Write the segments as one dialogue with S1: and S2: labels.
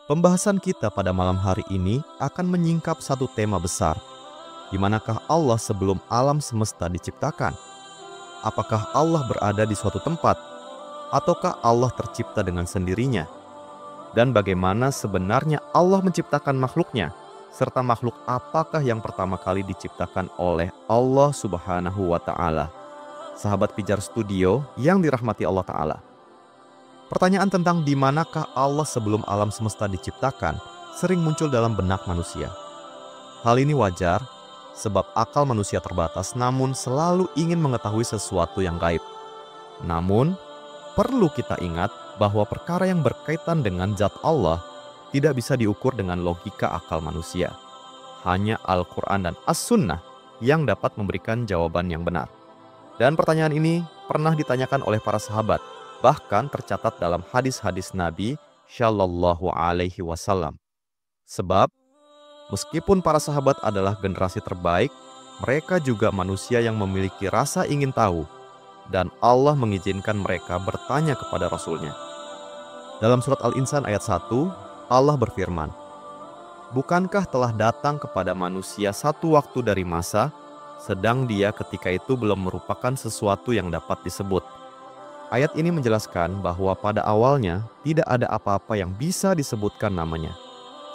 S1: Pembahasan kita pada malam hari ini akan menyingkap satu tema besar. Di manakah Allah sebelum alam semesta diciptakan? Apakah Allah berada di suatu tempat? Ataukah Allah tercipta dengan sendirinya? Dan bagaimana sebenarnya Allah menciptakan makhluknya? Serta makhluk apakah yang pertama kali diciptakan oleh Allah Subhanahu wa Ta'ala? Sahabat Pijar Studio yang dirahmati Allah Ta'ala. Pertanyaan tentang di manakah Allah sebelum alam semesta diciptakan sering muncul dalam benak manusia. Hal ini wajar sebab akal manusia terbatas namun selalu ingin mengetahui sesuatu yang gaib. Namun, perlu kita ingat bahwa perkara yang berkaitan dengan zat Allah tidak bisa diukur dengan logika akal manusia. Hanya Al-Quran dan As-Sunnah yang dapat memberikan jawaban yang benar. Dan pertanyaan ini pernah ditanyakan oleh para sahabat, bahkan tercatat dalam hadis-hadis Nabi Shallallahu Alaihi Wasallam. Sebab, meskipun para sahabat adalah generasi terbaik, mereka juga manusia yang memiliki rasa ingin tahu, dan Allah mengizinkan mereka bertanya kepada Rasul-Nya. Dalam surat Al-Insan ayat 1, Allah berfirman, "Bukankah telah datang kepada manusia satu waktu dari masa, sedang dia ketika itu belum merupakan sesuatu yang dapat disebut." Ayat ini menjelaskan bahwa pada awalnya tidak ada apa-apa yang bisa disebutkan namanya.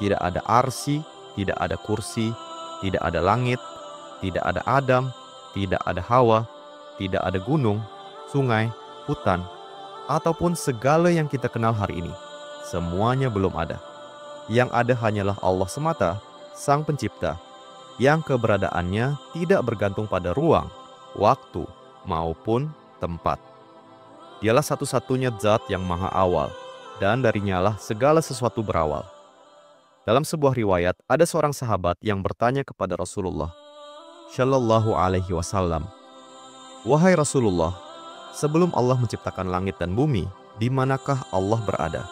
S1: Tidak ada arsy, tidak ada kursi, tidak ada langit, tidak ada Adam, tidak ada Hawa, tidak ada gunung, sungai, hutan, ataupun segala yang kita kenal hari ini. Semuanya belum ada. Yang ada hanyalah Allah semata, Sang Pencipta, yang keberadaannya tidak bergantung pada ruang, waktu, maupun tempat. Dialah satu-satunya zat yang maha awal, dan darinya lah segala sesuatu berawal. Dalam sebuah riwayat, ada seorang sahabat yang bertanya kepada Rasulullah Shallallahu Alaihi Wasallam, "Wahai Rasulullah, sebelum Allah menciptakan langit dan bumi, di manakah Allah berada?"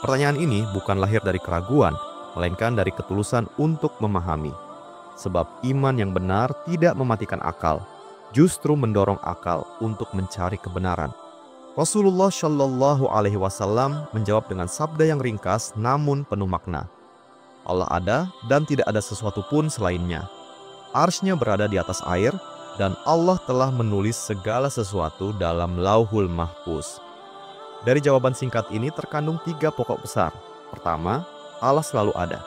S1: Pertanyaan ini bukan lahir dari keraguan, melainkan dari ketulusan untuk memahami. Sebab iman yang benar tidak mematikan akal, justru mendorong akal untuk mencari kebenaran. Rasulullah Shallallahu Alaihi Wasallam menjawab dengan sabda yang ringkas namun penuh makna. Allah ada dan tidak ada sesuatu pun selainnya. Arsy-Nya berada di atas air dan Allah telah menulis segala sesuatu dalam Lauhul Mahfuz. Dari jawaban singkat ini terkandung 3 pokok besar. Pertama, Allah selalu ada.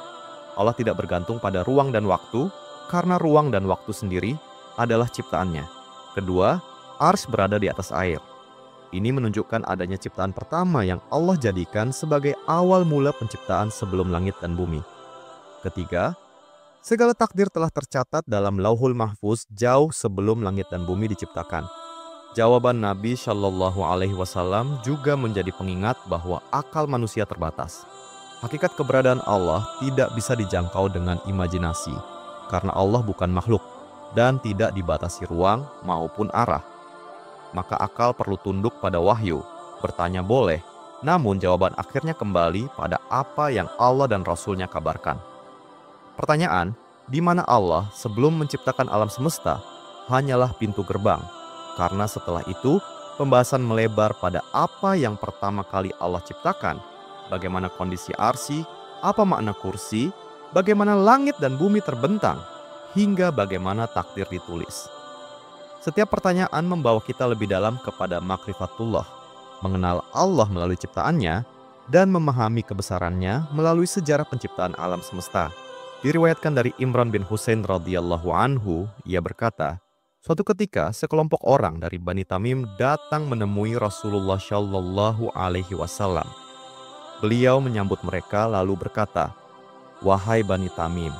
S1: Allah tidak bergantung pada ruang dan waktu karena ruang dan waktu sendiri adalah ciptaannya. Kedua, Arsy berada di atas air. Ini menunjukkan adanya ciptaan pertama yang Allah jadikan sebagai awal mula penciptaan sebelum langit dan bumi. Ketiga, segala takdir telah tercatat dalam Lauhul Mahfuz jauh sebelum langit dan bumi diciptakan. Jawaban Nabi Shallallahu Alaihi Wasallam juga menjadi pengingat bahwa akal manusia terbatas. Hakikat keberadaan Allah tidak bisa dijangkau dengan imajinasi, karena Allah bukan makhluk dan tidak dibatasi ruang maupun arah. Maka akal perlu tunduk pada wahyu, bertanya boleh, namun jawaban akhirnya kembali pada apa yang Allah dan Rasul-Nya kabarkan. Pertanyaan, di mana Allah sebelum menciptakan alam semesta, hanyalah pintu gerbang, karena setelah itu pembahasan melebar pada apa yang pertama kali Allah ciptakan, bagaimana kondisi arsy, apa makna kursi, bagaimana langit dan bumi terbentang, hingga bagaimana takdir ditulis. Setiap pertanyaan membawa kita lebih dalam kepada makrifatullah, mengenal Allah melalui ciptaannya, dan memahami kebesarannya melalui sejarah penciptaan alam semesta. Diriwayatkan dari Imran bin Husain radhiyallahu anhu, ia berkata, suatu ketika sekelompok orang dari Bani Tamim datang menemui Rasulullah Shallallahu Alaihi Wasallam. Beliau menyambut mereka lalu berkata, "Wahai Bani Tamim,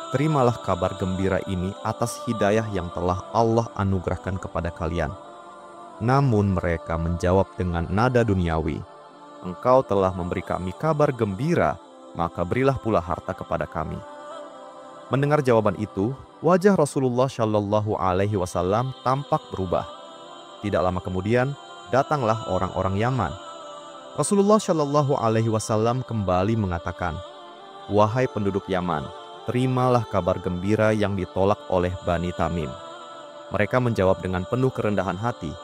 S1: terimalah kabar gembira ini atas hidayah yang telah Allah anugerahkan kepada kalian." Namun mereka menjawab dengan nada duniawi, "Engkau telah memberi kami kabar gembira, maka berilah pula harta kepada kami." Mendengar jawaban itu, wajah Rasulullah Shallallahu Alaihi Wasallam tampak berubah. Tidak lama kemudian, datanglah orang-orang Yaman. Rasulullah Shallallahu Alaihi Wasallam kembali mengatakan, "Wahai penduduk Yaman, terimalah kabar gembira yang ditolak oleh Bani Tamim." Mereka menjawab dengan penuh kerendahan hati,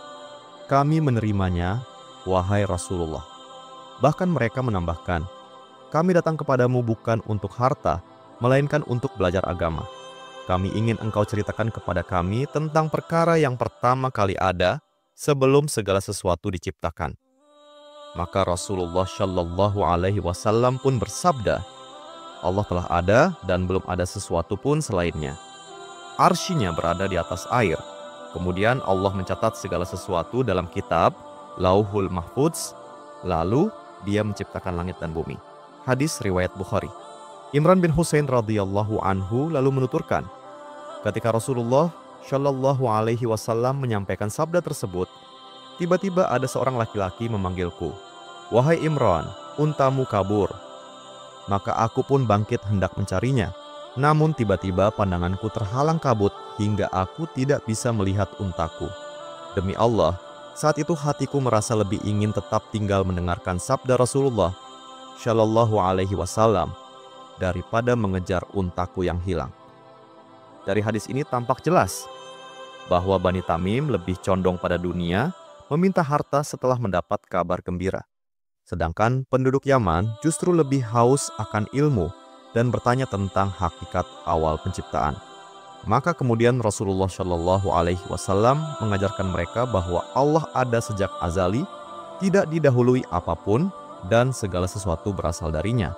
S1: "Kami menerimanya, wahai Rasulullah." Bahkan mereka menambahkan, kami datang kepadamu bukan untuk harta, melainkan untuk belajar agama. Kami ingin engkau ceritakan kepada kami tentang perkara yang pertama kali ada sebelum segala sesuatu diciptakan. Maka Rasulullah Shallallahu Alaihi Wasallam pun bersabda, Allah telah ada dan belum ada sesuatu pun selainnya. Arsy-Nya berada di atas air. Kemudian Allah mencatat segala sesuatu dalam kitab Lauhul Mahfudz, lalu Dia menciptakan langit dan bumi. Hadis riwayat Bukhari. Imran bin Husain radhiyallahu anhu lalu menuturkan, ketika Rasulullah Shallallahu Alaihi Wasallam menyampaikan sabda tersebut, tiba-tiba ada seorang laki-laki memanggilku, "Wahai Imran, untamu kabur." Maka aku pun bangkit hendak mencarinya. Namun tiba-tiba pandanganku terhalang kabut hingga aku tidak bisa melihat untaku. Demi Allah, saat itu hatiku merasa lebih ingin tetap tinggal mendengarkan sabda Rasulullah Shallallahu Alaihi Wasallam daripada mengejar untaku yang hilang. Dari hadis ini tampak jelas bahwa Bani Tamim lebih condong pada dunia, meminta harta setelah mendapat kabar gembira. Sedangkan penduduk Yaman justru lebih haus akan ilmu dan bertanya tentang hakikat awal penciptaan. Maka kemudian Rasulullah Shallallahu Alaihi Wasallam mengajarkan mereka bahwa Allah ada sejak azali, tidak didahului apapun, dan segala sesuatu berasal darinya.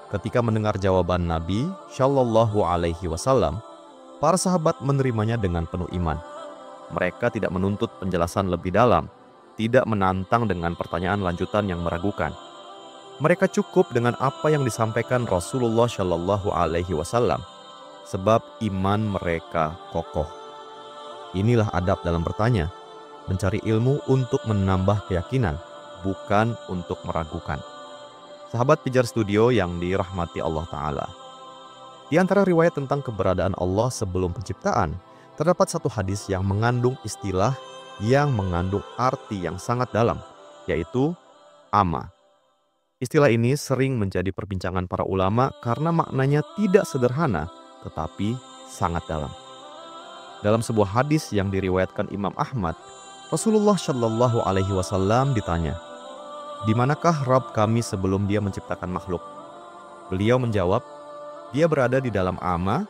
S1: Ketika mendengar jawaban Nabi Shallallahu Alaihi Wasallam, para sahabat menerimanya dengan penuh iman. Mereka tidak menuntut penjelasan lebih dalam, tidak menantang dengan pertanyaan lanjutan yang meragukan. Mereka cukup dengan apa yang disampaikan Rasulullah Shallallahu Alaihi Wasallam, sebab iman mereka kokoh. Inilah adab dalam bertanya, mencari ilmu untuk menambah keyakinan, bukan untuk meragukan. Sahabat Pijar Studio yang dirahmati Allah Ta'ala. Di antara riwayat tentang keberadaan Allah sebelum penciptaan, terdapat satu hadis yang mengandung istilah yang mengandung arti yang sangat dalam, yaitu ama. Istilah ini sering menjadi perbincangan para ulama karena maknanya tidak sederhana, tetapi sangat dalam. Dalam sebuah hadis yang diriwayatkan Imam Ahmad, Rasulullah Shallallahu Alaihi Wasallam ditanya, "Di manakah Rabb kami sebelum Dia menciptakan makhluk?" Beliau menjawab, "Dia berada di dalam ama,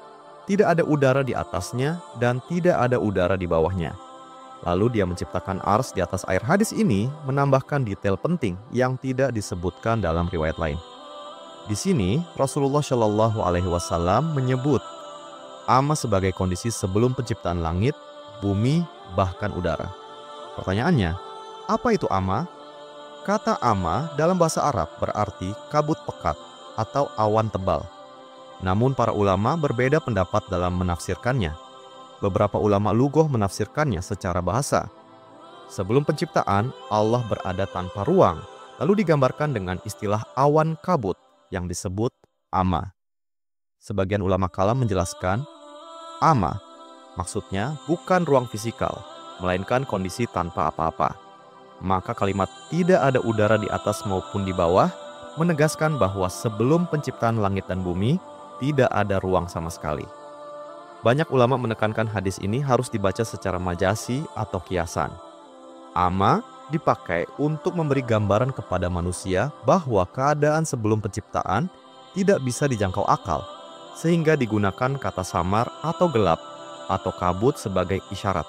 S1: tidak ada udara di atasnya dan tidak ada udara di bawahnya. Lalu Dia menciptakan ars di atas air." Hadis ini menambahkan detail penting yang tidak disebutkan dalam riwayat lain. Di sini Rasulullah Shallallahu Alaihi Wasallam menyebut ama sebagai kondisi sebelum penciptaan langit, bumi, bahkan udara. Pertanyaannya, apa itu ama? Kata ama dalam bahasa Arab berarti kabut pekat atau awan tebal. Namun para ulama berbeda pendapat dalam menafsirkannya. Beberapa ulama lughah menafsirkannya secara bahasa. Sebelum penciptaan, Allah berada tanpa ruang, lalu digambarkan dengan istilah awan kabut yang disebut ama. Sebagian ulama kalam menjelaskan, ama maksudnya bukan ruang fisikal, melainkan kondisi tanpa apa-apa. Maka kalimat tidak ada udara di atas maupun di bawah menegaskan bahwa sebelum penciptaan langit dan bumi, tidak ada ruang sama sekali. Banyak ulama menekankan hadis ini harus dibaca secara majasi atau kiasan. Ama dipakai untuk memberi gambaran kepada manusia bahwa keadaan sebelum penciptaan tidak bisa dijangkau akal, sehingga digunakan kata samar atau gelap atau kabut sebagai isyarat.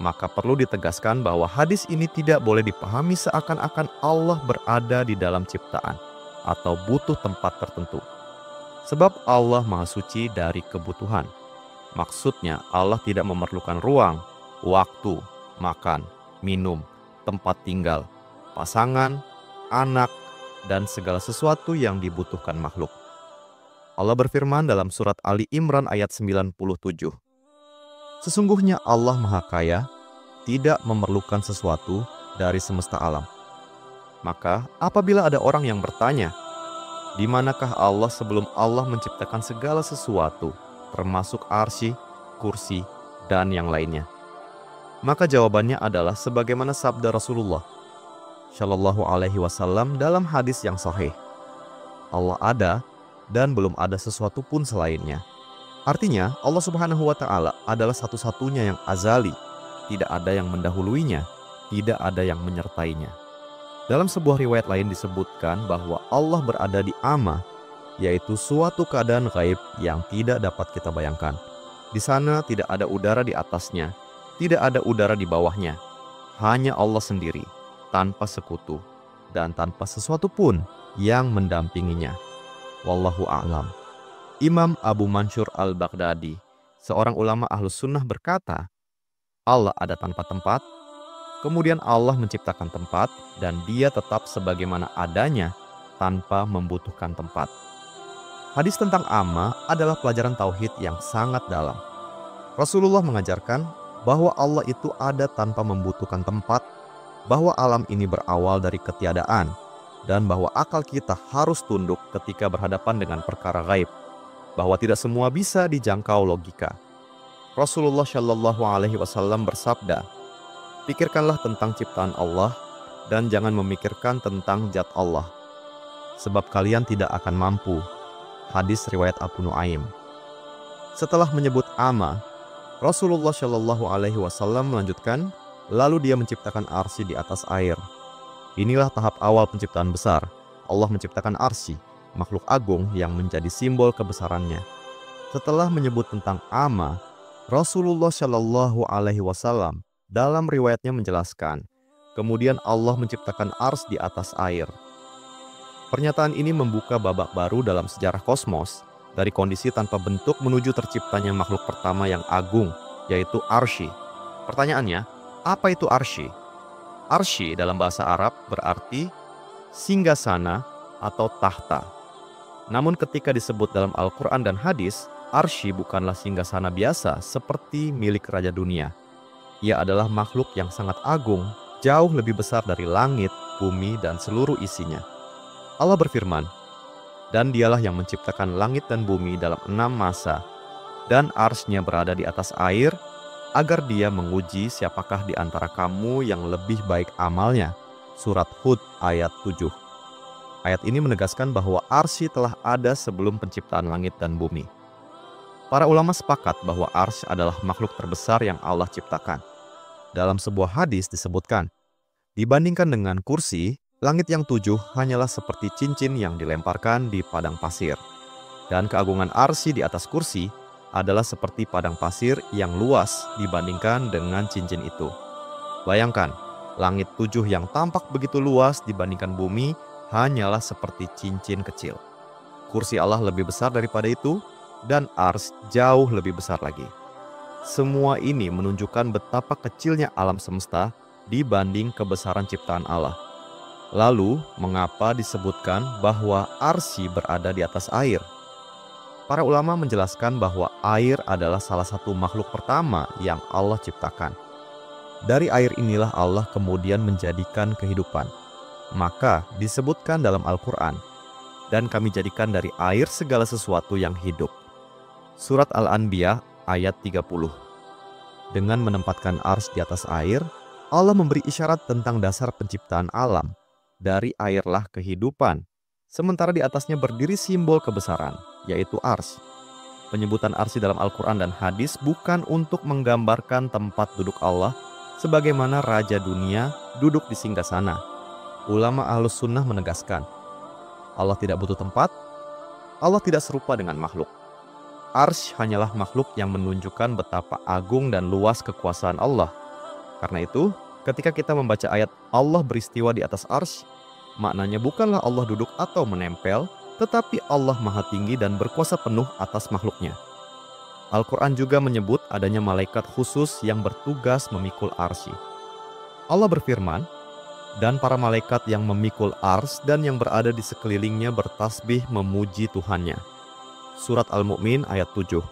S1: Maka perlu ditegaskan bahwa hadis ini tidak boleh dipahami seakan-akan Allah berada di dalam ciptaan atau butuh tempat tertentu. Sebab Allah Maha Suci dari kebutuhan. Maksudnya Allah tidak memerlukan ruang, waktu, makan, minum, tempat tinggal, pasangan, anak, dan segala sesuatu yang dibutuhkan makhluk. Allah berfirman dalam surat Ali Imran ayat 97. Sesungguhnya Allah Maha Kaya, tidak memerlukan sesuatu dari semesta alam. Maka apabila ada orang yang bertanya, di manakah Allah sebelum Allah menciptakan segala sesuatu, termasuk arsy, kursi, dan yang lainnya? Maka jawabannya adalah sebagaimana sabda Rasulullah Shallallahu Alaihi Wasallam dalam hadis yang sahih. Allah ada dan belum ada sesuatu pun selainnya. Artinya Allah Subhanahu wa Ta'ala adalah satu-satunya yang azali, tidak ada yang mendahuluinya, tidak ada yang menyertainya. Dalam sebuah riwayat lain disebutkan bahwa Allah berada di Amma, yaitu suatu keadaan gaib yang tidak dapat kita bayangkan. Di sana tidak ada udara di atasnya, tidak ada udara di bawahnya. Hanya Allah sendiri, tanpa sekutu, dan tanpa sesuatu pun yang mendampinginya. Wallahu a'lam. Imam Abu Mansur al-Baghdadi, seorang ulama Ahlus Sunnah berkata, Allah ada tanpa tempat, kemudian Allah menciptakan tempat, dan dia tetap sebagaimana adanya tanpa membutuhkan tempat. Hadis tentang Amma adalah pelajaran tauhid yang sangat dalam. Rasulullah mengajarkan bahwa Allah itu ada tanpa membutuhkan tempat, bahwa alam ini berawal dari ketiadaan, dan bahwa akal kita harus tunduk ketika berhadapan dengan perkara gaib, bahwa tidak semua bisa dijangkau logika. Rasulullah Shallallahu Alaihi Wasallam bersabda, pikirkanlah tentang ciptaan Allah dan jangan memikirkan tentang zat Allah, sebab kalian tidak akan mampu. Hadis riwayat Abu Nuaim. Setelah menyebut Amma, Rasulullah Shallallahu Alaihi Wasallam melanjutkan, lalu dia menciptakan arsy di atas air. Inilah tahap awal penciptaan besar. Allah menciptakan arsy, makhluk agung yang menjadi simbol kebesarannya. Setelah menyebut tentang Amma, Rasulullah Shallallahu Alaihi Wasallam dalam riwayatnya menjelaskan, kemudian Allah menciptakan ars di atas air. Pernyataan ini membuka babak baru dalam sejarah kosmos, dari kondisi tanpa bentuk menuju terciptanya makhluk pertama yang agung, yaitu arsy. Pertanyaannya, apa itu arsy? Arsy dalam bahasa Arab berarti singgasana atau tahta. Namun ketika disebut dalam Al-Quran dan hadis, arsy bukanlah singgasana biasa seperti milik raja dunia. Ia adalah makhluk yang sangat agung, jauh lebih besar dari langit, bumi, dan seluruh isinya. Allah berfirman, dan dialah yang menciptakan langit dan bumi dalam 6 masa, dan arsy-Nya berada di atas air, agar dia menguji siapakah di antara kamu yang lebih baik amalnya. Surat Hud ayat 7. Ayat ini menegaskan bahwa arsy telah ada sebelum penciptaan langit dan bumi. Para ulama sepakat bahwa arsy adalah makhluk terbesar yang Allah ciptakan. Dalam sebuah hadis disebutkan, dibandingkan dengan kursi, langit yang 7 hanyalah seperti cincin yang dilemparkan di padang pasir. Dan keagungan arsy di atas kursi adalah seperti padang pasir yang luas dibandingkan dengan cincin itu. Bayangkan, langit 7 yang tampak begitu luas dibandingkan bumi hanyalah seperti cincin kecil. Kursi Allah lebih besar daripada itu, dan arsy jauh lebih besar lagi. Semua ini menunjukkan betapa kecilnya alam semesta dibanding kebesaran ciptaan Allah. Lalu, mengapa disebutkan bahwa arsy berada di atas air? Para ulama menjelaskan bahwa air adalah salah satu makhluk pertama yang Allah ciptakan. Dari air inilah Allah kemudian menjadikan kehidupan. Maka disebutkan dalam Al-Quran, dan kami jadikan dari air segala sesuatu yang hidup. Surat Al-Anbiya ayat 30. Dengan menempatkan arsy di atas air, Allah memberi isyarat tentang dasar penciptaan alam. Dari airlah kehidupan, sementara di atasnya berdiri simbol kebesaran, yaitu arsy. Penyebutan arsy dalam Al-Quran dan hadis bukan untuk menggambarkan tempat duduk Allah, sebagaimana raja dunia duduk di singgasana. Ulama Ahlus Sunnah menegaskan, Allah tidak butuh tempat, Allah tidak serupa dengan makhluk. Arsy hanyalah makhluk yang menunjukkan betapa agung dan luas kekuasaan Allah. Karena itu, ketika kita membaca ayat Allah beristiwa di atas arsy, maknanya bukanlah Allah duduk atau menempel, tetapi Allah maha tinggi dan berkuasa penuh atas makhluknya. Al-Quran juga menyebut adanya malaikat khusus yang bertugas memikul arsy. Allah berfirman, dan para malaikat yang memikul arsy dan yang berada di sekelilingnya bertasbih memuji Tuhannya. Surat Al-Mu'min ayat 7.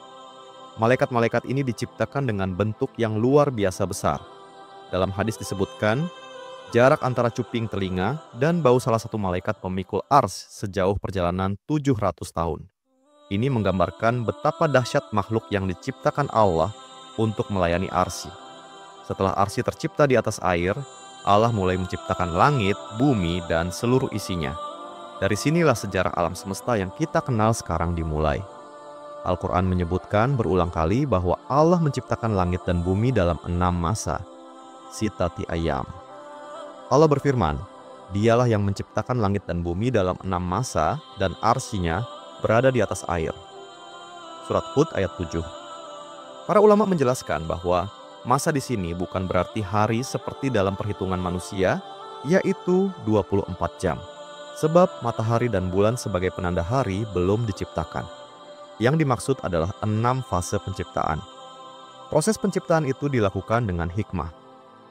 S1: Malaikat-malaikat ini diciptakan dengan bentuk yang luar biasa besar. Dalam hadis disebutkan, jarak antara cuping telinga dan bau salah satu malaikat pemikul arsy sejauh perjalanan 700 tahun. Ini menggambarkan betapa dahsyat makhluk yang diciptakan Allah untuk melayani arsy. Setelah arsy tercipta di atas air, Allah mulai menciptakan langit, bumi, dan seluruh isinya. Dari sinilah sejarah alam semesta yang kita kenal sekarang dimulai. Al-Quran menyebutkan berulang kali bahwa Allah menciptakan langit dan bumi dalam 6 masa. Sitati ayam. Allah berfirman, Dialah yang menciptakan langit dan bumi dalam 6 masa dan arsinya berada di atas air. Surat Hud ayat 7. Para ulama menjelaskan bahwa masa di sini bukan berarti hari seperti dalam perhitungan manusia, yaitu 24 jam. Sebab matahari dan bulan sebagai penanda hari belum diciptakan. Yang dimaksud adalah 6 fase penciptaan. Proses penciptaan itu dilakukan dengan hikmah.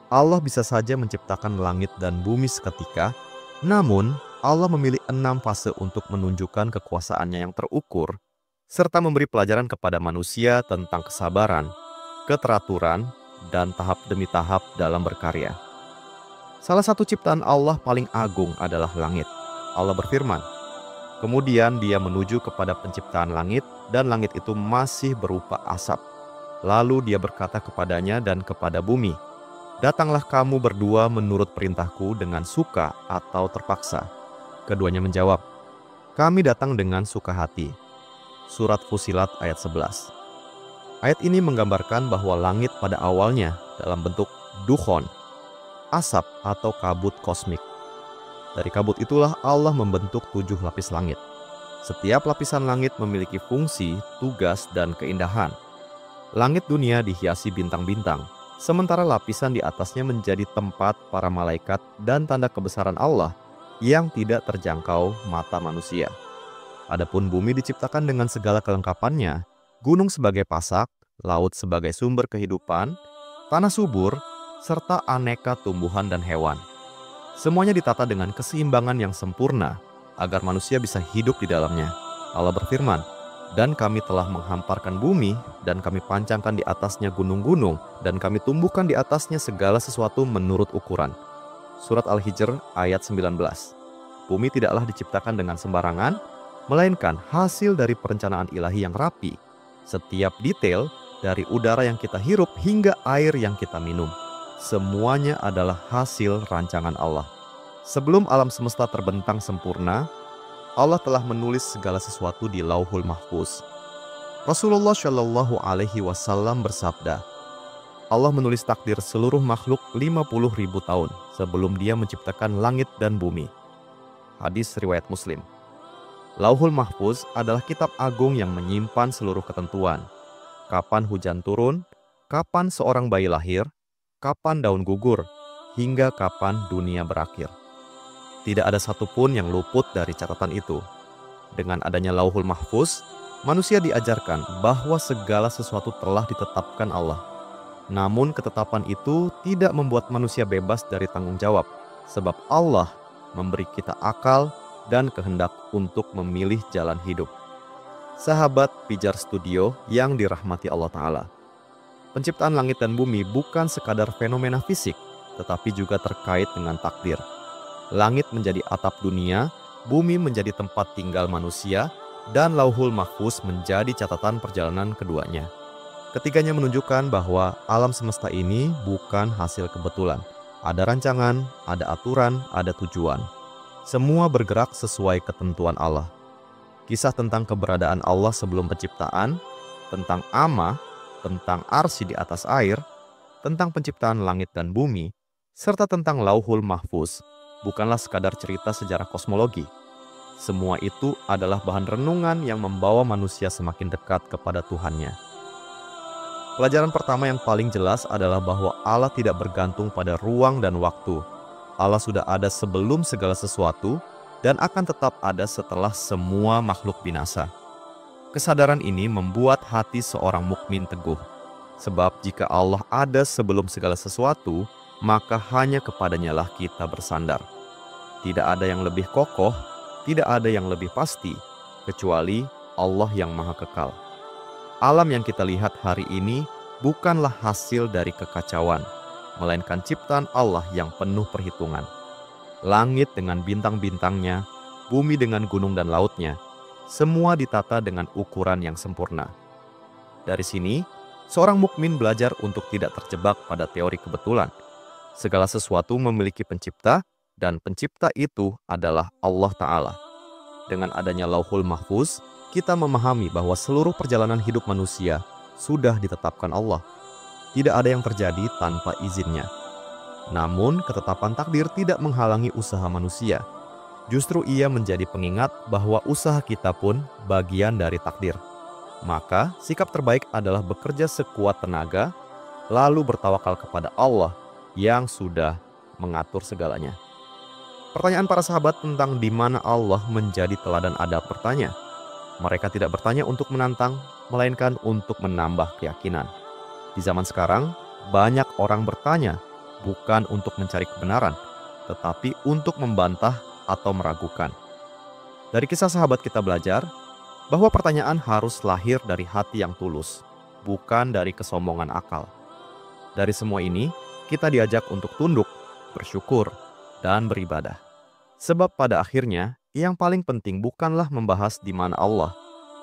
S1: Allah bisa saja menciptakan langit dan bumi seketika, namun Allah memilih 6 fase untuk menunjukkan kekuasaannya yang terukur, serta memberi pelajaran kepada manusia tentang kesabaran, keteraturan, dan tahap demi tahap dalam berkarya. Salah satu ciptaan Allah paling agung adalah langit. Allah berfirman, kemudian Dia menuju kepada penciptaan langit, dan langit itu masih berupa asap. Lalu Dia berkata kepadanya dan kepada bumi, datanglah kamu berdua menurut perintahku dengan suka atau terpaksa. Keduanya menjawab, kami datang dengan suka hati. Surat Fusilat ayat 11. Ayat ini menggambarkan bahwa langit pada awalnya dalam bentuk dukhon, asap atau kabut kosmik. Dari kabut itulah Allah membentuk 7 lapis langit. Setiap lapisan langit memiliki fungsi, tugas, dan keindahan. Langit dunia dihiasi bintang-bintang, sementara lapisan di atasnya menjadi tempat para malaikat dan tanda kebesaran Allah yang tidak terjangkau mata manusia. Adapun bumi diciptakan dengan segala kelengkapannya, gunung sebagai pasak, laut sebagai sumber kehidupan, tanah subur, serta aneka tumbuhan dan hewan. Semuanya ditata dengan keseimbangan yang sempurna agar manusia bisa hidup di dalamnya. Allah berfirman, dan kami telah menghamparkan bumi, dan kami pancangkan di atasnya gunung-gunung, dan kami tumbuhkan di atasnya segala sesuatu menurut ukuran. Surat Al-Hijr ayat 19. Bumi tidaklah diciptakan dengan sembarangan, melainkan hasil dari perencanaan ilahi yang rapi. Setiap detail, dari udara yang kita hirup hingga air yang kita minum, semuanya adalah hasil rancangan Allah. Sebelum alam semesta terbentang sempurna, Allah telah menulis segala sesuatu di Lauhul Mahfuz. Rasulullah Shallallahu Alaihi Wasallam bersabda, Allah menulis takdir seluruh makhluk 50.000 tahun sebelum Dia menciptakan langit dan bumi. Hadis riwayat Muslim. Lauhul Mahfuz adalah kitab agung yang menyimpan seluruh ketentuan. Kapan hujan turun, kapan seorang bayi lahir, kapan daun gugur, hingga kapan dunia berakhir. Tidak ada satupun yang luput dari catatan itu. Dengan adanya Lauhul Mahfuz, manusia diajarkan bahwa segala sesuatu telah ditetapkan Allah. Namun ketetapan itu tidak membuat manusia bebas dari tanggung jawab, sebab Allah memberi kita akal dan kehendak untuk memilih jalan hidup. Sahabat Pijar Studio yang dirahmati Allah Ta'ala. Penciptaan langit dan bumi bukan sekadar fenomena fisik, tetapi juga terkait dengan takdir. Langit menjadi atap dunia, bumi menjadi tempat tinggal manusia, dan Lauhul Mahfuz menjadi catatan perjalanan keduanya. Ketiganya menunjukkan bahwa alam semesta ini bukan hasil kebetulan. Ada rancangan, ada aturan, ada tujuan. Semua bergerak sesuai ketentuan Allah. Kisah tentang keberadaan Allah sebelum penciptaan, tentang Amma, tentang arsy di atas air, tentang penciptaan langit dan bumi, serta tentang Lauhul Mahfuz, bukanlah sekadar cerita sejarah kosmologi. Semua itu adalah bahan renungan yang membawa manusia semakin dekat kepada Tuhannya. Pelajaran pertama yang paling jelas adalah bahwa Allah tidak bergantung pada ruang dan waktu. Allah sudah ada sebelum segala sesuatu dan akan tetap ada setelah semua makhluk binasa. Kesadaran ini membuat hati seorang mukmin teguh. Sebab jika Allah ada sebelum segala sesuatu, maka hanya kepadanya lah kita bersandar. Tidak ada yang lebih kokoh, tidak ada yang lebih pasti, kecuali Allah yang Maha Kekal. Alam yang kita lihat hari ini bukanlah hasil dari kekacauan, melainkan ciptaan Allah yang penuh perhitungan. Langit dengan bintang-bintangnya, bumi dengan gunung dan lautnya, semua ditata dengan ukuran yang sempurna. Dari sini, seorang mukmin belajar untuk tidak terjebak pada teori kebetulan. Segala sesuatu memiliki pencipta, dan pencipta itu adalah Allah Ta'ala. Dengan adanya Lauhul Mahfuz, kita memahami bahwa seluruh perjalanan hidup manusia sudah ditetapkan Allah. Tidak ada yang terjadi tanpa izinnya. Namun, ketetapan takdir tidak menghalangi usaha manusia. Justru ia menjadi pengingat bahwa usaha kita pun bagian dari takdir. Maka, sikap terbaik adalah bekerja sekuat tenaga, lalu bertawakal kepada Allah yang sudah mengatur segalanya. Pertanyaan para sahabat tentang di mana Allah menjadi teladan adab bertanya. Mereka tidak bertanya untuk menantang, melainkan untuk menambah keyakinan. Di zaman sekarang, banyak orang bertanya bukan untuk mencari kebenaran, tetapi untuk membantah atau meragukan. Dari kisah sahabat kita belajar bahwa pertanyaan harus lahir dari hati yang tulus, bukan dari kesombongan akal. Dari semua ini, kita diajak untuk tunduk, bersyukur, dan beribadah. Sebab pada akhirnya, yang paling penting bukanlah membahas di mana Allah,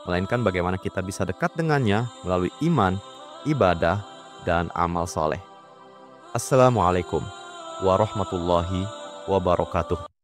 S1: melainkan bagaimana kita bisa dekat dengannya melalui iman, ibadah, dan amal soleh. Assalamualaikum warahmatullahi wabarakatuh.